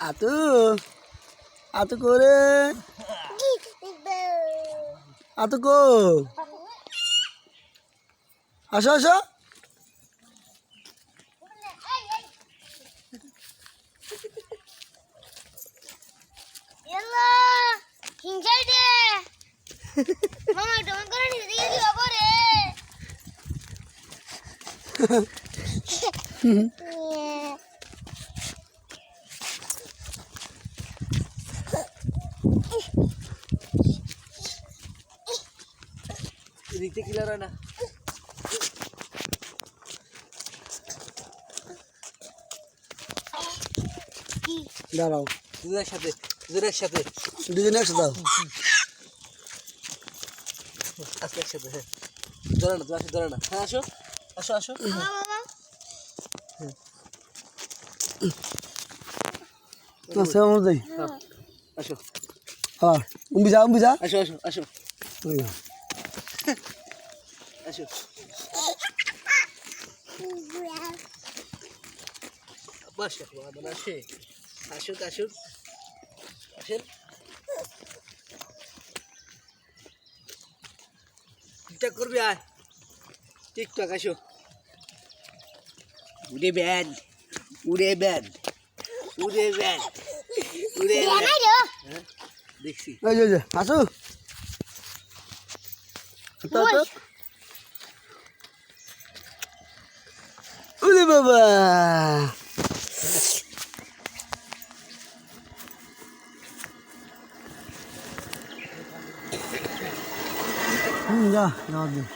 আতু আতু করে আতু কো আসো আসো দিতে কিলার না দাঁড়াও দুজনের সাথে দুজনের সাথে দুজনে একসাথে দাও আজকে একসাথে হ্যাঁ ধরে না তুমি আসো ধরে না হ্যাঁ আসো আসো আসো তো সেম অনুযায়ী আসো হ্যাঁ উম্বি যা আসো আসো আসো আসো বাস আসে আসুক আসুক আসেন টিকটক করবি আয় টিকটক আসো উড়ে ব্যান্ড উড়ে ব্যান্ড উড়ে ব্যান্ড উড়ে হ্যাঁ দেখছি এই যে আসো ওরে বাবা যা যাওয়ার দিন